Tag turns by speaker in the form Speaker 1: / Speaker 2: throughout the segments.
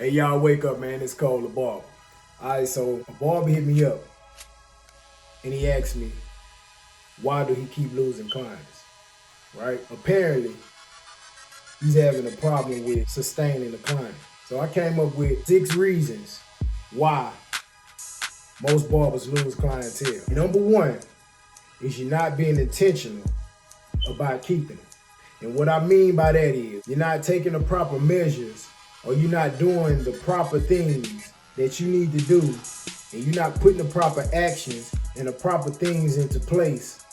Speaker 1: Hey, y'all, wake up, man. It's Cole the Barber. All right, so a barber hit me up, and he asked me, why do he keep losing clients, right? Apparently, he's having a problem with sustaining the client. So I came up with 6 reasons why most barbers lose clientele. Number 1 is you're not being intentional about keeping them. And what I mean by that is you're not taking the proper measures, or you're not doing the proper things that you need to do, and you're not putting the proper actions and the proper things into place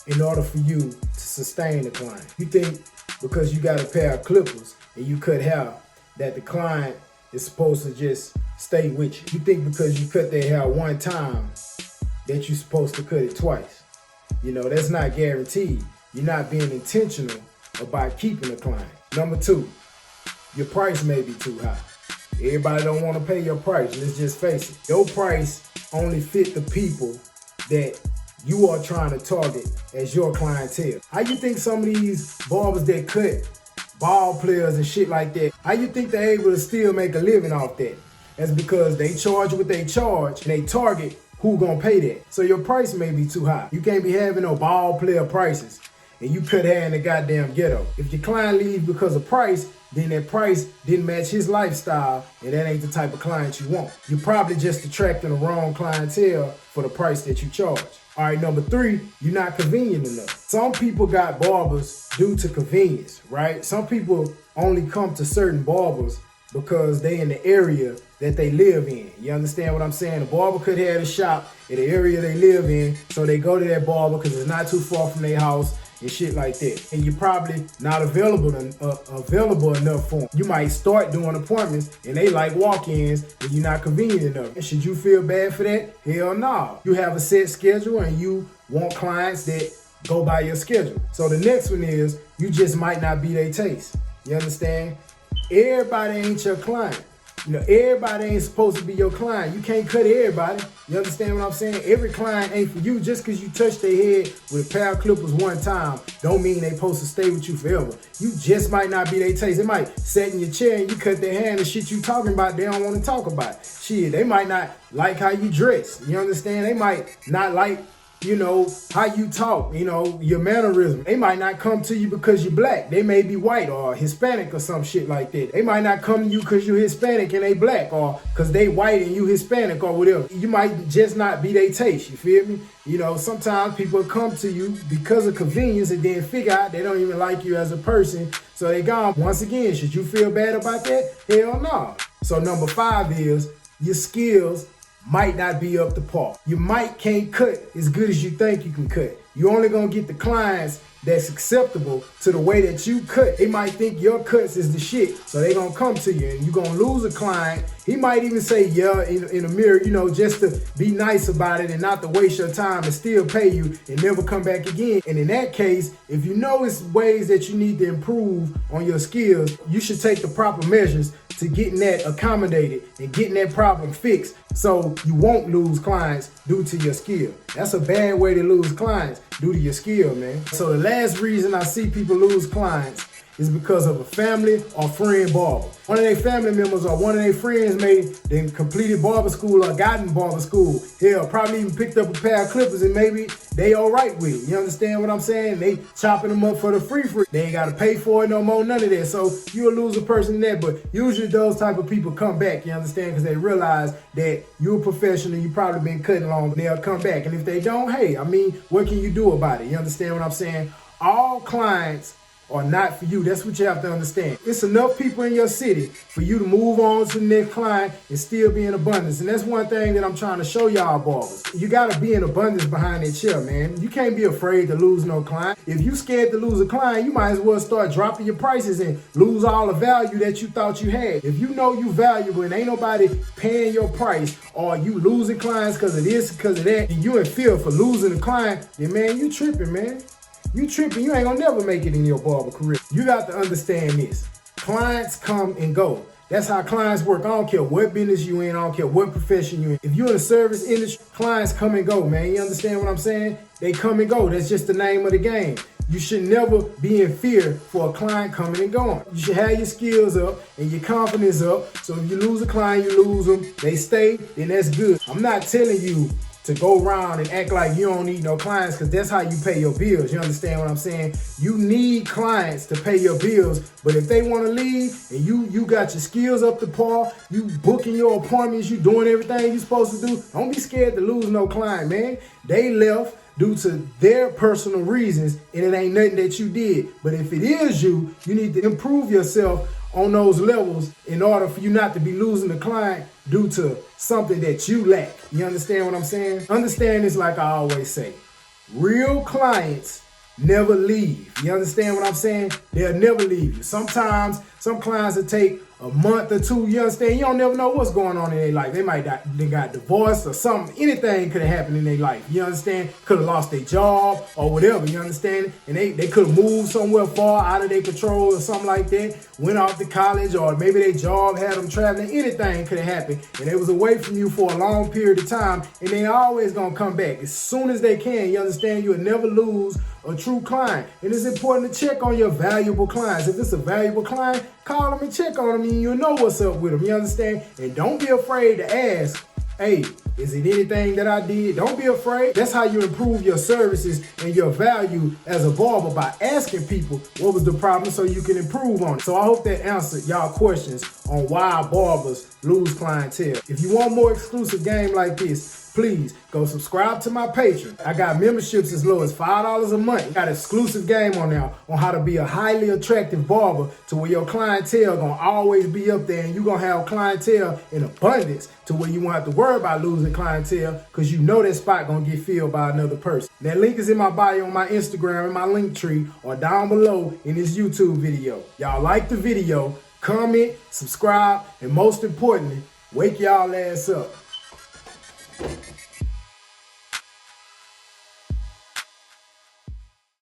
Speaker 1: in order for you to sustain the client. You think because you got a pair of clippers and you cut hair that the client is supposed to just stay with you. You think because you cut their hair one time that you're supposed to cut it twice. You know, that's not guaranteed. You're not being intentional about keeping the client. Number 2, your price may be too high. Everybody don't want to pay your price. Let's just face it. Your price only fit the people that you are trying to target as your clientele. How you think some of these barbers that cut ball players and shit like that, how you think they're able to still make a living off that? That's because they charge what they charge and they target who gonna pay that. So your price may be too high. You can't be having no ball player prices and you cut hair in the goddamn ghetto. If your client leaves because of price, then that price didn't match his lifestyle, and that ain't the type of client you want. You're probably just attracting the wrong clientele for the price that you charge. All right, number 3, you're not convenient enough. Some people got barbers due to convenience, right? Some people only come to certain barbers because they in the area that they live in. You understand what I'm saying? The barber could have a shop in the area they live in, so they go to that barber because it's not too far from their house and shit like that. And you're probably not available enough for them. You might start doing appointments and they like walk-ins and you're not convenient enough. And should you feel bad for that? Hell no. You have a set schedule and you want clients that go by your schedule. So the next one is you just might not be their taste. You understand? Everybody ain't your client. You know, everybody ain't supposed to be your client. You can't cut everybody. You understand what I'm saying? Every client ain't for you. Just because you touch their head with a pair of clippers one time don't mean they supposed to stay with you forever. You just might not be their taste. They might sit in your chair and you cut their hand and shit you talking about, they don't want to talk about. Shit, they might not like how you dress. You understand? They might not like, you know, how you talk, you know, your mannerism. They might not come to you because you're black. They may be white or Hispanic or some shit like that. They might not come to you because you're Hispanic and they black, or because they white and you Hispanic or whatever. You might just not be their taste, you feel me? You know, sometimes people come to you because of convenience and then figure out they don't even like you as a person, so they gone. Once again, should you feel bad about that? Hell no. So number 5 is your skills might not be up to par. You might can't cut as good as you think you can cut. You only gonna get the clients that's acceptable to the way that you cut. They might think your cuts is the shit, so they gonna come to you and you gonna lose a client. He might even say yeah in a mirror, you know, just to be nice about it and not to waste your time and still pay you and never come back again. And in that case, if you know it's ways that you need to improve on your skills, you should take the proper measures to getting that accommodated and getting that problem fixed so you won't lose clients due to your skill. That's a bad way to lose clients, due to your skill, man. So the last reason I see people lose clients is because of a family or friend barber. One of their family members or one of their friends they completed barber school or gotten barber school. Hell, probably even picked up a pair of clippers and maybe they all right with it. You understand what I'm saying? They chopping them up for the free. They ain't got to pay for it no more, none of that. So you'll lose a person in that, but usually those type of people come back, you understand? Because they realize that you're a professional, you probably been cutting long, they'll come back. And if they don't, hey, I mean, what can you do about it? You understand what I'm saying? All clients are not for you. That's what you have to understand. It's enough people in your city for you to move on to the next client and still be in abundance. And that's one thing that I'm trying to show y'all barbers. You gotta be in abundance behind that chair, man. You can't be afraid to lose no client. If you scared to lose a client, you might as well start dropping your prices and lose all the value that you thought you had. If you know you valuable and ain't nobody paying your price, or you losing clients because of this, because of that, and you in fear for losing a client, then man, you tripping, man. You tripping, you ain't gonna never make it in your barber career. You got to understand this. Clients come and go. That's how clients work. I don't care what business you in, I don't care what profession you in. If you're in the service industry, clients come and go, man. You understand what I'm saying? They come and go. That's just the name of the game. You should never be in fear for a client coming and going. You should have your skills up and your confidence up. So if you lose a client, you lose them. They stay, then that's good. I'm not telling you to go around and act like you don't need no clients, because that's how you pay your bills. You understand what I'm saying? You need clients to pay your bills, but if they want to leave and you got your skills up to par, you booking your appointments, you doing everything you're supposed to do, don't be scared to lose no client, man. They left due to their personal reasons, and it ain't nothing that you did. But if it is you, you need to improve yourself on those levels in order for you not to be losing the client due to something that you lack. You understand what I'm saying? Understand this like I always say. Real clients never leave. You understand what I'm saying? They'll never leave you. Sometimes some clients will take a month or two. You understand? You don't never know what's going on in their life. They might they got divorced or something. Anything could have happened in their life. You understand? Could have lost their job or whatever. You understand? And they could have moved somewhere far out of their control or something like that. Went off to college, or maybe their job had them traveling. Anything could have happened. And they was away from you for a long period of time. And they always gonna come back as soon as they can. You understand? You'll never lose a true client. And it's important to check on your valuable clients. If it's a valuable client, call them and check on them, and you'll know what's up with them. You understand? And don't be afraid to ask, hey, is it anything that I did? Don't be afraid. That's how you improve your services and your value as a barber, by asking people what was the problem so you can improve on it. So I hope that answered y'all questions on why barbers lose clientele. If you want more exclusive game like this, please go subscribe to my Patreon. I got memberships as low as $5 a month. Got exclusive game on there on how to be a highly attractive barber to where your clientele gonna always be up there, and you gonna have clientele in abundance to where you won't have to worry about losing clientele, because you know that spot gonna get filled by another person. That link is in my bio on my Instagram and my link tree, or down below in this YouTube video. Y'all like the video, comment, subscribe, and most importantly, wake y'all ass up.